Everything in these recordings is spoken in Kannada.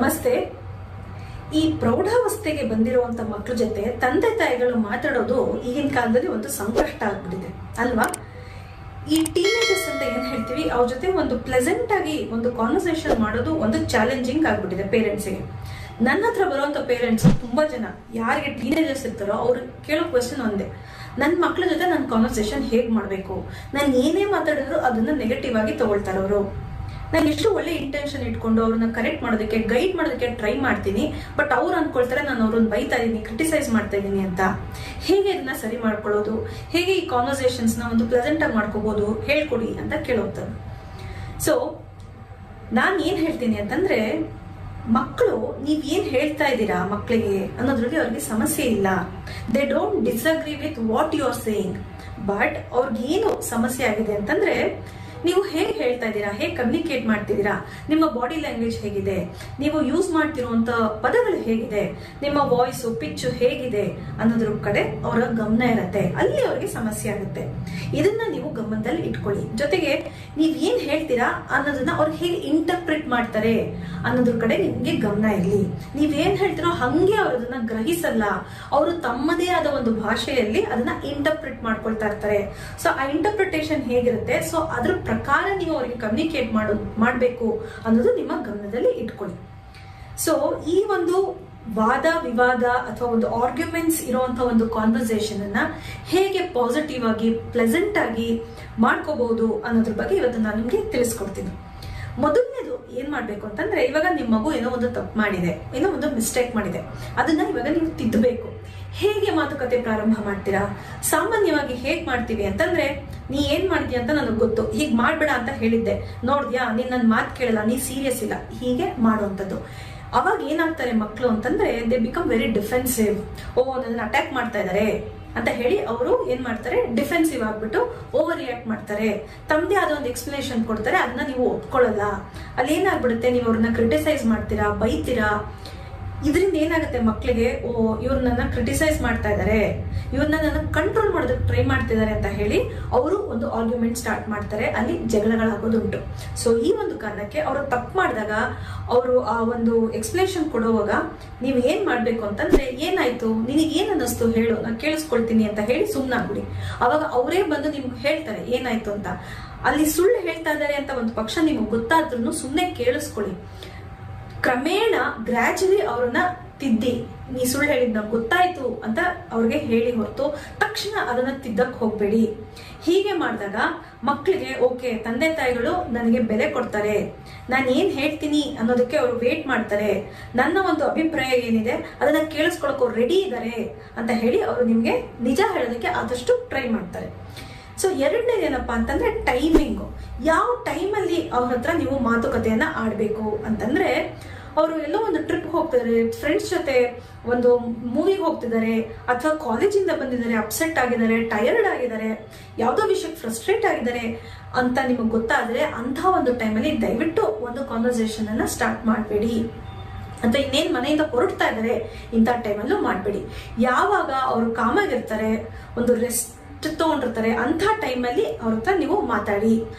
ನಮಸ್ತೆ. ಈ ಪ್ರೌಢಾವಸ್ಥೆಗೆ ಬಂದಿರುವಂತ ಮಕ್ಕಳ ಜೊತೆ ತಂದೆ ತಾಯಿಗಳು ಮಾತಾಡೋದು ಈಗಿನ ಕಾಲದಲ್ಲಿ ಒಂದು ಸಂಕಷ್ಟ ಆಗ್ಬಿಟ್ಟಿದೆ ಅಲ್ವಾ. ಈ ಟೀನೇಜರ್ಸ್ ಅಂತ ಏನ್ ಹೇಳ್ತೀವಿ, ಅವ್ರ ಜೊತೆ ಒಂದು ಪ್ಲೆಸೆಂಟ್ ಆಗಿ ಒಂದು ಕಾನ್ವರ್ಸೇಷನ್ ಮಾಡೋದು ಒಂದು ಚಾಲೆಂಜಿಂಗ್ ಆಗ್ಬಿಟ್ಟಿದೆ ಪೇರೆಂಟ್ಸ್ಗೆ. ನನ್ನ ಹತ್ರ ಬರುವಂತ ಪೇರೆಂಟ್ಸ್ ತುಂಬಾ ಜನ ಯಾರಿಗೆ ಟೀನೇಜರ್ಸ್ ಇರ್ತಾರೋ ಅವ್ರು ಕೇಳೋ ಕ್ವೆಶನ್ ಒಂದೇ, ನನ್ನ ಮಕ್ಕಳ ಜೊತೆ ನನ್ನ ಕಾನ್ವರ್ಸೇಷನ್ ಹೇಗ್ ಮಾಡ್ಬೇಕು, ನಾನು ಏನೇ ಮಾತಾಡಿದ್ರು ಅದನ್ನ ನೆಗೆಟಿವ್ ಆಗಿ ತಗೊಳ್ತಾರೆ ಅವರು. ನಾನು ಎಷ್ಟು ಒಳ್ಳೆ ಇಂಟೆನ್ಷನ್ ಇಟ್ಕೊಂಡು ಅವ್ರನ್ನ ಕರೆಕ್ಟ್ ಮಾಡೋದಕ್ಕೆ ಗೈಡ್ ಮಾಡೋದಕ್ಕೆ ಟ್ರೈ ಮಾಡ್ತೀನಿ, ಬಟ್ ಅವ್ರು ಅನ್ಕೊಳ್ತಾರೆ ನಾನು ಅವ್ರನ್ನ ಬೈತಾ ಇದೀನಿ, ಕ್ರಿಟಿಸೈಸ್ ಮಾಡ್ತಾ ಇದೀನಿ ಅಂತ. ಹೇಗೆ ಇದನ್ನ ಸರಿ ಮಾಡ್ಕೊಳ್ಳೋದು, ಹೇಗೆ ಈ ಕಾನ್ವರ್ಸೇಷನ್ಸ್ ನ ಒಂದು ಪ್ಲೆಸೆಂಟ್ ಆಗಿ ಮಾಡ್ಕೋಬಹುದು ಹೇಳ್ಕೊಡಿ ಅಂತ ಕೇಳೋಗ್ತಾರೆ. ಸೊ ನಾನ್ ಏನ್ ಹೇಳ್ತೀನಿ ಅಂತಂದ್ರೆ, ಮಕ್ಕಳು ನೀವ್ ಏನ್ ಹೇಳ್ತಾ ಇದ್ದೀರಾ ಮಕ್ಕಳಿಗೆ ಅನ್ನೋದ್ರಲ್ಲಿ ಅವ್ರಿಗೆ ಸಮಸ್ಯೆ ಇಲ್ಲ. They don't disagree with what you are saying. But ಅವ್ರಿಗೇನು ಸಮಸ್ಯೆ ಆಗಿದೆ ಅಂತಂದ್ರೆ, ನೀವು ಹೇಗೆ ಹೇಳ್ತಾ ಇದ್ದೀರಾ, ಹೇಗೆ ಕಮ್ಯುನಿಕೇಟ್ ಮಾಡ್ತಿದ್ದೀರಾ, ನಿಮ್ಮ ಬಾಡಿ ಲ್ಯಾಂಗ್ವೇಜ್ ಹೇಗಿದೆ, ನೀವು ಯೂಸ್ ಮಾಡ್ತಿರುವಂತ ಪದಗಳು ಹೇಗಿದೆ, ನಿಮ್ಮ ವಾಯ್ಸು ಪಿಚ್ಚು ಹೇಗಿದೆ ಅನ್ನೋದ್ರ ಕಡೆ ಅವರ ಗಮನ ಇರತ್ತೆ. ಅಲ್ಲಿ ಅವ್ರಿಗೆ ಸಮಸ್ಯೆ ಆಗುತ್ತೆ. ಇದನ್ನ ನೀವು ಗಮನದಲ್ಲಿ ಇಟ್ಕೊಳ್ಳಿ. ಜೊತೆಗೆ ನೀವ್ ಏನ್ ಹೇಳ್ತೀರಾ ಅನ್ನೋದನ್ನ ಅವ್ರು ಹೇಗೆ ಇಂಟರ್ಪ್ರಿಟ್ ಮಾಡ್ತಾರೆ ಅನ್ನೋದ್ರ ಕಡೆ ನಿಮ್ಗೆ ಗಮನ ಇರಲಿ. ನೀವೇನ್ ಹೇಳ್ತೀರೋ ಹಂಗೆ ಅವ್ರು ಅದನ್ನ ಗ್ರಹಿಸಲ್ಲ, ಅವರು ತಮ್ಮದೇ ಆದ ಒಂದು ಭಾಷೆಯಲ್ಲಿ ಅದನ್ನ ಇಂಟರ್ಪ್ರಿಟ್ ಮಾಡ್ಕೊಳ್ತಾ ಇರ್ತಾರೆ. ಸೊ ಆ ಇಂಟರ್ಪ್ರಿಟೇಷನ್ ಹೇಗಿರುತ್ತೆ, ಸೊ ಅದ್ರ ಪ್ರಕಾರ ನೀವು ಅವರಿಗೆ ಕಮ್ಯುನಿಕೇಟ್ ಮಾಡಬೇಕು ಅನ್ನೋದು ನಿಮ್ಮ ಗಮನದಲ್ಲಿ ಇಟ್ಕೊಳ್ಳಿ. ಸೊ ಈ ಒಂದು ವಾದ ವಿವಾದ ಅಥವಾ ಒಂದು ಆರ್ಗ್ಯುಮೆಂಟ್ಸ್ ಇರುವಂತಹ ಒಂದು ಕಾನ್ವರ್ಸೇಷನ್ ಅನ್ನ ಹೇಗೆ ಪಾಸಿಟಿವ್ ಆಗಿ ಪ್ಲೆಸೆಂಟ್ ಆಗಿ ಮಾಡ್ಕೋಬಹುದು ಅನ್ನೋದ್ರ ಬಗ್ಗೆ ಇವತ್ತು ನಾನು ನಿಮ್ಗೆ ತಿಳಿಸ್ಕೊಡ್ತೀನಿ. ಮೊದಲನೇದು ಏನ್ ಮಾಡ್ಬೇಕು ಅಂತಂದ್ರೆ, ಇವಾಗ ನಿಮ್ಮ ಮಗು ಏನೋ ಒಂದು ತಪ್ಪು ಮಾಡಿದೆ, ಏನೋ ಒಂದು ಮಿಸ್ಟೇಕ್ ಮಾಡಿದೆ, ಅದನ್ನ ಇವಾಗ ನೀವು ತಿದ್ದಬೇಕು. ಹೇಗೆ ಮಾತುಕತೆ ಪ್ರಾರಂಭ ಮಾಡ್ತೀರಾ? ಸಾಮಾನ್ಯವಾಗಿ ಹೇಗ್ ಮಾಡ್ತೀವಿ ಅಂತಂದ್ರೆ, ನೀ ಏನ್ ಮಾಡಿದ್ಯಾ ಅಂತ ನನಗೆ ಗೊತ್ತು, ಹೀಗ್ ಮಾಡ್ಬೇಡ ಅಂತ ಹೇಳಿದ್ದೆ, ನೋಡ್ದ್ಯಾ ನೀನ್ ನನ್ ಮಾತು ಕೇಳಲ್ಲ, ನೀ ಸೀರಿಯಸ್ ಇಲ್ಲ, ಹೀಗೆ ಮಾಡುವಂಥದ್ದು. ಅವಾಗ ಏನಾಗ್ತಾರೆ ಮಕ್ಕಳು ಅಂತಂದ್ರೆ, ದೇ ಬಿಕಮ್ ವೆರಿ ಡಿಫೆನ್ಸಿವ್. ನನ್ನ ಅಟ್ಯಾಕ್ ಮಾಡ್ತಾ ಇದಾರೆ ಅಂತ ಹೇಳಿ ಅವರು ಏನ್ ಮಾಡ್ತಾರೆ, ಡಿಫೆನ್ಸಿವ್ ಆಗ್ಬಿಟ್ಟು ಓವರ್ ರಿಯಾಕ್ಟ್ ಮಾಡ್ತಾರೆ. ತಮ್ಮದೇ ಆದ ಒಂದು ಎಕ್ಸ್ಪ್ಲನೇಷನ್ ಕೊಡ್ತಾರೆ, ಅದನ್ನ ನೀವು ಒಪ್ಕೊಳ್ಳಲ್ಲ. ಅಲ್ಲಿ ಏನಾಗ್ಬಿಡುತ್ತೆ, ನೀವು ಅವ್ರನ್ನ ಕ್ರಿಟಿಸೈಸ್ ಮಾಡ್ತೀರಾ, ಬೈತೀರಾ. ಇದರಿಂದ ಏನಾಗುತ್ತೆ ಮಕ್ಕಳಿಗೆ, ಇವ್ರು ನನ್ನ ಕ್ರಿಟಿಸೈಸ್ ಮಾಡ್ತಾ ಇದಾರೆ, ಇವ್ರನ್ನ ನನ್ನ ಕಂಟ್ರೋಲ್ ಮಾಡೋದಕ್ಕೆ ಟ್ರೈ ಮಾಡ್ತಿದ್ದಾರೆ ಅಂತ ಹೇಳಿ ಅವರು ಒಂದು ಆರ್ಗ್ಯುಮೆಂಟ್ ಸ್ಟಾರ್ಟ್ ಮಾಡ್ತಾರೆ. ಅಲ್ಲಿ ಜಗಳಗಳಾಗೋದುಂಟು. ಸೊ ಈ ಒಂದು ಕಾರಣಕ್ಕೆ ಅವರು ತಪ್ಪು ಮಾಡಿದಾಗ ಅವರು ಆ ಒಂದು ಎಕ್ಸ್ಪ್ಲನೇಷನ್ ಕೊಡುವಾಗ ನೀವು ಏನ್ ಮಾಡ್ಬೇಕು ಅಂತಂದ್ರೆ, ಏನಾಯ್ತು, ನಿನಗೆ ಏನ್ ಅನ್ನಿಸ್ತು ಹೇಳು, ನಾನು ಕೇಳಿಸ್ಕೊಳ್ತೀನಿ ಅಂತ ಹೇಳಿ ಸುಮ್ಮನಾಗ್ಬಿಡಿ. ಅವಾಗ ಅವರೇ ಬಂದು ನಿಮ್ಗೆ ಹೇಳ್ತಾರೆ ಏನಾಯ್ತು ಅಂತ. ಅಲ್ಲಿ ಸುಳ್ಳು ಹೇಳ್ತಾ ಇದ್ದಾರೆ ಅಂತ ಒಂದು ಪಕ್ಷ ನಿಮ್ಗೆ ಗೊತ್ತಾದ್ರೂ ಸುಮ್ಮನೆ ಕೇಳಿಸ್ಕೊಳ್ಳಿ. ಕ್ರಮೇಣ ಗ್ರಾಜುಲಿ ಅವ್ರನ್ನ ತಿದ್ದಿ, ನೀ ಸುಳ್ಳು ಹೇಳಿದ್ ನಂಗೆ ಗೊತ್ತಾಯ್ತು ಅಂತ ಅವ್ರಿಗೆ ಹೇಳಿ ಹೊರತು ತಕ್ಷಣ ಅದನ್ನ ತಿದ್ದಕ್ ಹೋಗ್ಬೇಡಿ. ಹೀಗೆ ಮಾಡಿದಾಗ ಮಕ್ಕಳಿಗೆ ಓಕೆ, ತಂದೆ ತಾಯಿಗಳು ನನಗೆ ಬೆಲೆ ಕೊಡ್ತಾರೆ, ನಾನು ಏನ್ ಹೇಳ್ತೀನಿ ಅನ್ನೋದಕ್ಕೆ ಅವರು ವೇಟ್ ಮಾಡ್ತಾರೆ, ನನ್ನ ಒಂದು ಅಭಿಪ್ರಾಯ ಏನಿದೆ ಅದನ್ನ ಕೇಳಿಸ್ಕೊಳಕ್ ಅವ್ರು ರೆಡಿ ಇದ್ದಾರೆ ಅಂತ ಹೇಳಿ ಅವರು ನಿಮ್ಗೆ ನಿಜ ಹೇಳೋದಕ್ಕೆ ಆದಷ್ಟು ಟ್ರೈ ಮಾಡ್ತಾರೆ. ಸೊ ಎರಡನೇದು ಏನಪ್ಪಾ ಅಂತಂದ್ರೆ, ಟೈಮಿಂಗು. ಯಾವ ಟೈಮಲ್ಲಿ ಅವ್ರ ಹತ್ರ ನೀವು ಮಾತುಕತೆಯನ್ನ ಆಡ್ಬೇಕು ಅಂತಂದ್ರೆ, ಅವರು ಎಲ್ಲೋ ಒಂದು ಟ್ರಿಪ್ ಹೋಗ್ತಿದ್ದಾರೆ, ಫ್ರೆಂಡ್ಸ್ ಜೊತೆ ಒಂದು ಮೂವಿಗೆ ಹೋಗ್ತಿದ್ದಾರೆ, ಅಥವಾ ಕಾಲೇಜಿಂದ ಬಂದಿದ್ದಾರೆ, ಅಪ್ಸೆಟ್ ಆಗಿದ್ದಾರೆ, ಟಯರ್ಡ್ ಆಗಿದ್ದಾರೆ, ಯಾವುದೋ ವಿಷಯಕ್ಕೆ ಫ್ರಸ್ಟ್ರೇಟ್ ಆಗಿದ್ದಾರೆ ಅಂತ ನಿಮಗೆ ಗೊತ್ತಾದ್ರೆ, ಅಂತ ಒಂದು ಟೈಮಲ್ಲಿ ದಯವಿಟ್ಟು ಒಂದು ಕಾನ್ವರ್ಸೇಷನ್ ಅನ್ನ ಸ್ಟಾರ್ಟ್ ಮಾಡಬೇಡಿ. ಅಂತ ಇನ್ನೇನ್ ಮನೆಯಿಂದ ಹೊರಡ್ತಾ ಇದ್ದಾರೆ ಇಂಥ ಟೈಮಲ್ಲೂ ಮಾಡಬೇಡಿ. ಯಾವಾಗ ಅವರು ಕಾಮಾಗಿರ್ತಾರೆ, ಒಂದು ರೆಸ್ಟ್ ತಗೊಂಡಿರ್ತಾರೆ, ಅಂತ ಟೈಮಲ್ಲಿ ಅವ್ರ ಹತ್ರ ನೀವು ಮಾತಾಡಿ.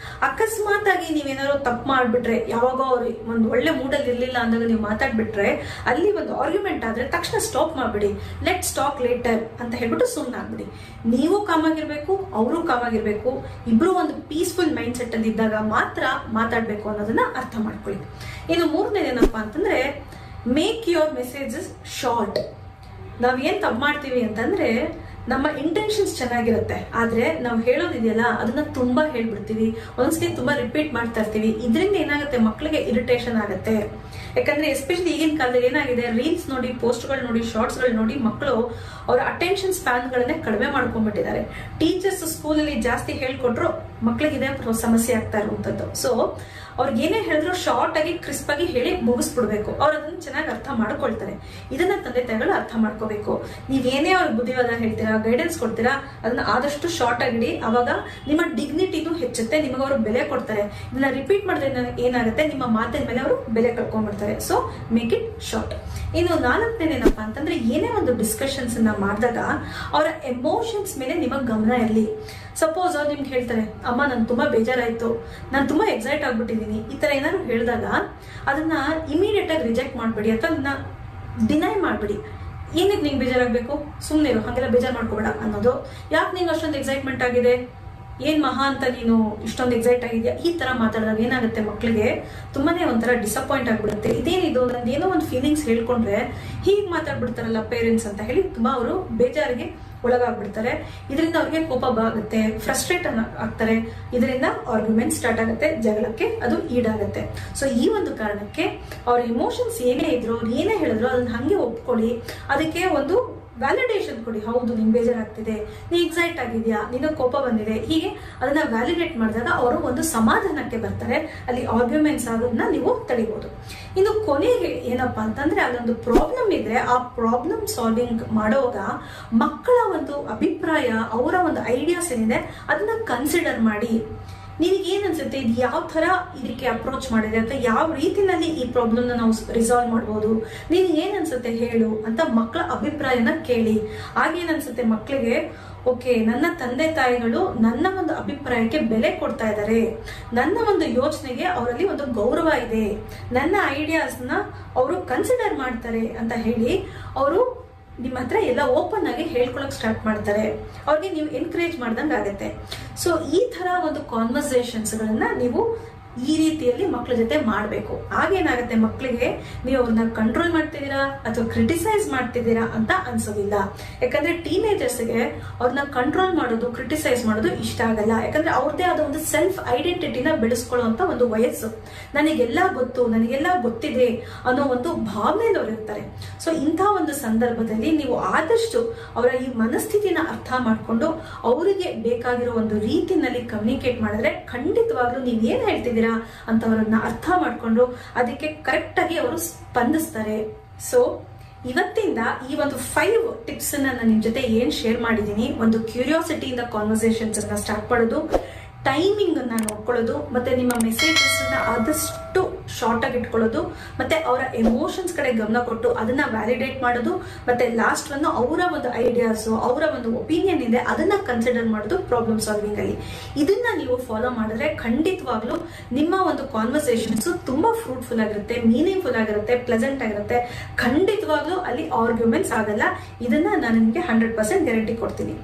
ಅಕಸ್ಮಾತ್ ಆಗಿ ನೀವೇನಾದ್ರು ತಪ್ಪು ಮಾಡ್ಬಿಟ್ರೆ, ಯಾವಾಗ ಅವ್ರು ಒಂದು ಒಳ್ಳೆ ಮೂಡಲ್ಲಿ ಇರ್ಲಿಲ್ಲ ಅಂದಾಗ ನೀವು ಮಾತಾಡ್ಬಿಟ್ರೆ, ಅಲ್ಲಿ ಒಂದು ಆರ್ಗ್ಯುಮೆಂಟ್ ಆದ್ರೆ ತಕ್ಷಣ ಸ್ಟಾಪ್ ಮಾಡ್ಬಿಡಿ. ಲೆಟ್ಸ್ ಟಾಕ್ ಲೇಟರ್ ಅಂತ ಹೇಳ್ಬಿಟ್ಟು ಸುಮ್ಮನಾಗ್ಬಿಡಿ. ನೀವು ಕಾಮಾಗಿರ್ಬೇಕು, ಅವರು ಕಾಮಾಗಿರ್ಬೇಕು, ಇಬ್ರು ಒಂದು ಪೀಸ್ಫುಲ್ ಮೈಂಡ್ ಸೆಟ್ ಅಲ್ಲಿ ಇದ್ದಾಗ ಮಾತ್ರ ಮಾತಾಡ್ಬೇಕು ಅನ್ನೋದನ್ನ ಅರ್ಥ ಮಾಡ್ಕೊಳ್ಳಿ. ಇನ್ನು ಮೂರನೇದೇನಪ್ಪಾ ಅಂತಂದ್ರೆ, ಮೇಕ್ ಯುವರ್ ಮೆಸೇಜಸ್ ಶಾರ್ಟ್. ನಾವ್ ಏನ್ ತಪ್ಪು ಮಾಡ್ತೀವಿ ಅಂತಂದ್ರೆ, ನಮ್ಮ ಇಂಟೆನ್ಷನ್ಸ್ ಚೆನ್ನಾಗಿರುತ್ತೆ, ಆದ್ರೆ ನಾವು ಹೇಳೋದಿದೆಯಲ್ಲ ಅದನ್ನ ತುಂಬಾ ಹೇಳ್ಬಿಡ್ತೀವಿ, ಒಂದ್ಸತಿ ತುಂಬಾ ರಿಪೀಟ್ ಮಾಡ್ತಾ ಇರ್ತೀವಿ. ಇದರಿಂದ ಏನಾಗುತ್ತೆ, ಮಕ್ಕಳಿಗೆ ಇರಿಟೇಷನ್ ಆಗುತ್ತೆ. ಯಾಕಂದ್ರೆ ಎಸ್ಪೆಷಲಿ ಈಗಿನ ಕಾಲದಲ್ಲಿ ಏನಾಗಿದೆ, ರೀಲ್ಸ್ ನೋಡಿ, ಪೋಸ್ಟ್ಗಳು ನೋಡಿ, ಶಾರ್ಟ್ಸ್ಗಳು ನೋಡಿ ಮಕ್ಕಳು ಅವರ ಅಟೆನ್ಷನ್ ಸ್ಪ್ಯಾನ್ ಗಳನ್ನೇ ಕಡಿಮೆ ಮಾಡ್ಕೊಂಡ್ಬಿಟ್ಟಿದ್ದಾರೆ. ಟೀಚರ್ಸ್ ಸ್ಕೂಲಲ್ಲಿ ಜಾಸ್ತಿ ಹೇಳ್ಕೊಟ್ರು ಮಕ್ಕಳಿಗೆ ಇದೇ ಸಮಸ್ಯೆ ಆಗ್ತಾ ಇರುವಂತದ್ದು. ಸೊ ಅವ್ರಿಗೆ ಏನೇ ಹೇಳಿದ್ರು ಶಾರ್ಟ್ ಆಗಿ ಕ್ರಿಸ್ಪ್ ಆಗಿ ಹೇಳಿ ಮುಗಿಸ್ಬಿಡ್ಬೇಕು. ಅವ್ರು ಅದನ್ನ ಚೆನ್ನಾಗಿ ಅರ್ಥ ಮಾಡ್ಕೊಳ್ತಾರೆ. ಇದನ್ನ ತಂದೆ ತಾಯಿಗಳು ಅರ್ಥ ಮಾಡ್ಕೋಬೇಕು. ನೀವೇನೇ ಅವ್ರಿಗೆ ಬುದ್ಧಿವಾದ ಹೇಳ್ತೀರಾ, ಗೈಡೆನ್ಸ್ ಕೊಡ್ತೀರಾ, ಅದನ್ನ ಆದಷ್ಟು ಶಾರ್ಟ್ ಆಗಿಡಿ. ಅವಾಗ ನಿಮ್ಮ ಡಿಗ್ನಿಟಿನೂ ಹೆಚ್ಚುತ್ತೆ, ನಿಮಗೆ ಅವರು ಬೆಲೆ ಕೊಡ್ತಾರೆ. ಇದನ್ನ ರಿಪೀಟ್ ಮಾಡಿದ್ರೆ ಏನಾಗುತ್ತೆ, ನಿಮ್ಮ ಮಾತಿನ ಮೇಲೆ ಅವರು ಬೆಲೆ ಕಳ್ಕೊಂಡ್ಬಿಡ್ತಾರೆ. So make it short. ಇನ್ನು ನಾಲ್ಕನೇನೇನಪ್ಪಾ ಅಂತಂದ್ರೆ, ಏನೇ ಒಂದು ಡಿಸ್ಕಷನ್ಸ್ ಅನ್ನ ಮಾಡಿದಾಗ ಅವರ ಎಮೋಷನ್ಸ್ ಮೇಲೆ ನಿಮಗೆ ಗಮನ ಇರಲಿ. ಸಪೋಸ್ ಅವ್ರು ನಿಮ್ಗೆ ಹೇಳ್ತಾರೆ, ಅಮ್ಮ ನನ್ ತುಂಬಾ ಬೇಜಾರಾಯ್ತು, ನಾನು ತುಂಬಾ ಎಕ್ಸೈಟ್ ಆಗ್ಬಿಟ್ಟಿದೀನಿ, ಈ ತರ ಏನಾದ್ರು ಹೇಳಿದಾಗ ಅದನ್ನ ಇಮಿಡಿಯೇಟ್ ಆಗಿ ರಿಜೆಕ್ಟ್ ಮಾಡ್ಬೇಡಿ ಅಥವಾ ಅದನ್ನ ಡಿನೈ ಮಾಡ್ಬೇಡಿ. ಏನಕ್ಕೆ ನಿಂಗೆ ಬೇಜಾರಾಗಬೇಕು, ಸುಮ್ಮನೆ ಇರು, ಹಾಗೆಲ್ಲ ಬೇಜಾರು ಮಾಡ್ಕೋಬೇಡ ಅನ್ನೋದು. ಯಾಕೆ ನಿಂಗೆ ಅಷ್ಟೊಂದು ಎಕ್ಸೈಟ್ಮೆಂಟ್ ಆಗಿದೆ, ಏನ್ ಮಹಾ ಅಂತ ನೀನು ಇಷ್ಟೊಂದು ಎಕ್ಸೈಟ್ ಆಗಿದ್ಯಾ, ಈ ತರ ಮಾತಾಡಿದಾಗ ಏನಾಗುತ್ತೆ, ಮಕ್ಳಿಗೆ ತುಂಬಾನೇ ಒಂಥರ ಡಿಸಪಾಯಿಂಟ್ ಆಗ್ಬಿಡುತ್ತೆ. ಇದೇನಿದು, ನಂದು ಏನೋ ಒಂದು ಫೀಲಿಂಗ್ಸ್ ಹೇಳ್ಕೊಂಡ್ರೆ ಹೀಗೆ ಮಾತಾಡ್ಬಿಡ್ತಾರಲ್ಲ ಪೇರೆಂಟ್ಸ್ ಅಂತ ಹೇಳಿ ತುಂಬಾ ಅವರು ಬೇಜಾರಿಗೆ ಒಳಗಾಗ್ಬಿಡ್ತಾರೆ. ಇದರಿಂದ ಅವ್ರಿಗೆ ಕೋಪ ಆಗುತ್ತೆ, ಫ್ರಸ್ಟ್ರೇಟ್ ಆಗ್ತಾರೆ, ಇದರಿಂದ ಆರ್ಗ್ಯುಮೆಂಟ್ ಸ್ಟಾರ್ಟ್ ಆಗುತ್ತೆ, ಜಗಳಕ್ಕೆ ಅದು ಈಡಾಗುತ್ತೆ. ಸೊ ಈ ಒಂದು ಕಾರಣಕ್ಕೆ ಅವ್ರ ಇಮೋಷನ್ಸ್ ಏನೇ ಇದ್ರು, ಅವ್ರು ಏನೇ ಹೇಳಿದ್ರು ಅದನ್ನ ಹಂಗೆ ಒಪ್ಕೊಳ್ಳಿ, ಅದಕ್ಕೆ ಒಂದು ವ್ಯಾಲಿಡೇಷನ್ ಕೊಡಿ. ಹೌದು, ನಿಂಗೆ ಬೇಜಾರಾಗ್ತಿದೆ, ನೀ ಎಕ್ಸೈಟ್ ಆಗಿದ್ಯಾ, ನಿನಗೆ ಕೋಪ ಬಂದಿದೆ, ಹೀಗೆ ಅದನ್ನ ವ್ಯಾಲಿಡೇಟ್ ಮಾಡಿದಾಗ ಅವರು ಒಂದು ಸಮಾಧಾನಕ್ಕೆ ಬರ್ತಾರೆ. ಅಲ್ಲಿ ಆರ್ಗ್ಯುಮೆಂಟ್ಸ್ ಆಗೋದನ್ನ ನೀವು ತಡಿಬಹುದು. ಇನ್ನು ಕೊನೆಗೆ ಏನಪ್ಪಾ ಅಂತಂದ್ರೆ, ಅಲ್ಲೊಂದು ಪ್ರಾಬ್ಲಮ್ ಇದ್ರೆ ಆ ಪ್ರಾಬ್ಲಮ್ ಸಾಲ್ವಿಂಗ್ ಮಾಡುವಾಗ ಮಕ್ಕಳ ಒಂದು ಅಭಿಪ್ರಾಯ, ಅವರ ಒಂದು ಐಡಿಯಾಸ್ ಏನಿದೆ ಅದನ್ನ ಕನ್ಸಿಡರ್ ಮಾಡಿ. ನಿನಗೆ ಏನ್ ಅನ್ಸುತ್ತೆ, ಇದು ಯಾವ ತರ ಇದಕ್ಕೆ ಅಪ್ರೋಚ್ ಮಾಡಿದೆ ಅಂತ, ಯಾವ ರೀತಿನಲ್ಲಿ ಈ ಪ್ರಾಬ್ಲಮ್ನ ನಾವು ರಿಸಾಲ್ವ್ ಮಾಡ್ಬೋದು, ನೀನ್ ಏನ್ ಅನ್ಸುತ್ತೆ ಹೇಳು ಅಂತ ಮಕ್ಕಳ ಅಭಿಪ್ರಾಯನ ಕೇಳಿ. ಆಗೇನ್ ಅನ್ಸುತ್ತೆ ಮಕ್ಕಳಿಗೆ, ಓಕೆ, ನನ್ನ ತಂದೆ ತಾಯಿಗಳು ನನ್ನ ಒಂದು ಅಭಿಪ್ರಾಯಕ್ಕೆ ಬೆಲೆ ಕೊಡ್ತಾ ಇದ್ದಾರೆ, ನನ್ನ ಒಂದು ಯೋಚನೆಗೆ ಅವರಲ್ಲಿ ಒಂದು ಗೌರವ ಇದೆ, ನನ್ನ ಐಡಿಯಾಸ್ನ ಅವರು ಕನ್ಸಿಡರ್ ಮಾಡ್ತಾರೆ ಅಂತ ಹೇಳಿ ಅವರು ನಿಮ್ಮ ಹತ್ರ ಎಲ್ಲ ಓಪನ್ ಆಗಿ ಹೇಳ್ಕೊಳಕ್ ಸ್ಟಾರ್ಟ್ ಮಾಡ್ತಾರೆ. ಅವ್ರಿಗೆ ನೀವು ಎನ್ಕರೇಜ್ ಮಾಡ್ದಂಗೆ ಆಗುತ್ತೆ. ಸೊ ಈ ತರ ಒಂದು ಕಾನ್ವರ್ಸೇಷನ್ಸ್ ಗಳನ್ನ ನೀವು ಈ ರೀತಿಯಲ್ಲಿ ಮಕ್ಕಳ ಜೊತೆ ಮಾಡಬೇಕು. ಆಗೇನಾಗುತ್ತೆ, ಮಕ್ಕಳಿಗೆ ನೀವು ಅವ್ರನ್ನ ಕಂಟ್ರೋಲ್ ಮಾಡ್ತಿದ್ದೀರಾ ಅಥವಾ ಕ್ರಿಟಿಸೈಸ್ ಮಾಡ್ತಿದ್ದೀರಾ ಅಂತ ಅನ್ಸೋದಿಲ್ಲ. ಯಾಕಂದ್ರೆ ಟೀನೇಜರ್ಸ್ಗೆ ಅವ್ರನ್ನ ಕಂಟ್ರೋಲ್ ಮಾಡೋದು, ಕ್ರಿಟಿಸೈಸ್ ಮಾಡೋದು ಇಷ್ಟ ಆಗಲ್ಲ. ಯಾಕಂದ್ರೆ ಅವ್ರದೇ ಆದ ಒಂದು ಸೆಲ್ಫ್ ಐಡೆಂಟಿಟಿನ ಬೆಳೆಸ್ಕೊಳ್ಳುವಂತ ಒಂದು ವಯಸ್ಸು. ನನಗೆಲ್ಲ ಗೊತ್ತು, ನನಗೆಲ್ಲ ಗೊತ್ತಿದೆ ಅನ್ನೋ ಒಂದು ಭಾವನೆಯಲ್ಲಿ ಅವ್ರು ಇರ್ತಾರೆ. ಸೊ ಇಂಥ ಒಂದು ಸಂದರ್ಭದಲ್ಲಿ ನೀವು ಆದಷ್ಟು ಅವರ ಈ ಮನಸ್ಥಿತಿನ ಅರ್ಥ ಮಾಡ್ಕೊಂಡು ಅವರಿಗೆ ಬೇಕಾಗಿರೋ ಒಂದು ರೀತಿನಲ್ಲಿ ಕಮ್ಯುನಿಕೇಟ್ ಮಾಡಿದ್ರೆ ಖಂಡಿತವಾಗ್ಲೂ ನೀವ್ ಏನ್ ಹೇಳ್ತಿದ್ದೀರಾ ಅಂತವರನ್ನ ಅರ್ಥ ಮಾಡ್ಕೊಂಡು ಅದಕ್ಕೆ ಕರೆಕ್ಟ್ ಆಗಿ ಅವರು ಸ್ಪಂದಿಸ್ತಾರೆ. ಸೊ ಇವತ್ತಿಂದ ಈ ಒಂದು 5 ಟಿಪ್ಸ್ ನಾನು ನಿಮ್ ಜೊತೆ ಏನ್ ಶೇರ್ ಮಾಡಿದೀನಿ, ಒಂದು ಕ್ಯೂರಿಯಾಸಿಟಿಯಿಂದ ಕಾನ್ವರ್ಸೇಷನ್ಸ್ ಅನ್ನ ಸ್ಟಾರ್ಟ್ ಮಾಡೋದು, ಟೈಮಿಂಗ್ ಅನ್ನ ನೋಡ್ಕೊಳ್ಳೋದು, ಮತ್ತೆ ನಿಮ್ಮ ಮೆಸೇಜಸ್ ಅನ್ನ ಆದಷ್ಟು ಶಾರ್ಟ್ ಆಗಿ ಇಟ್ಕೊಳ್ಳೋದು, ಮತ್ತೆ ಅವರ ಎಮೋಷನ್ಸ್ ಕಡೆ ಗಮನ ಕೊಟ್ಟು ಅದನ್ನ ವ್ಯಾಲಿಡೇಟ್ ಮಾಡೋದು, ಮತ್ತೆ ಲಾಸ್ಟ್ ಒಂದು ಅವರ ಒಂದು ಐಡಿಯಾಸ್, ಅವರ ಒಂದು ಒಪಿನಿಯನ್ ಇದೆ ಅದನ್ನ ಕನ್ಸಿಡರ್ ಮಾಡೋದು ಪ್ರಾಬ್ಲಮ್ ಸಾಲ್ವಿಂಗ್ ಅಲ್ಲಿ. ಇದನ್ನ ನೀವು ಫಾಲೋ ಮಾಡಿದ್ರೆ ಖಂಡಿತವಾಗ್ಲೂ ನಿಮ್ಮ ಒಂದು ಕಾನ್ವರ್ಸೇಷನ್ಸ್ ತುಂಬಾ ಫ್ರೂಟ್ಫುಲ್ ಆಗಿರುತ್ತೆ, ಮೀನಿಂಗ್ಫುಲ್ ಆಗಿರುತ್ತೆ, ಪ್ಲೆಸೆಂಟ್ ಆಗಿರುತ್ತೆ. ಖಂಡಿತವಾಗ್ಲೂ ಅಲ್ಲಿ ಆರ್ಗ್ಯುಮೆಂಟ್ಸ್ ಆಗಲ್ಲ. ಇದನ್ನ ನಾನು ನಿಮಗೆ 100% ಗ್ಯಾರಂಟಿ ಕೊಡ್ತೀನಿ.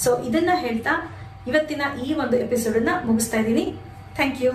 ಸೊ ಇದನ್ನ ಹೇಳ್ತಾ ಇವತ್ತಿನ ಈ ಒಂದು ಎಪಿಸೋಡ್ ಅನ್ನ ಮುಗಿಸ್ತಾ ಇದ್ದೀನಿ. Thank you.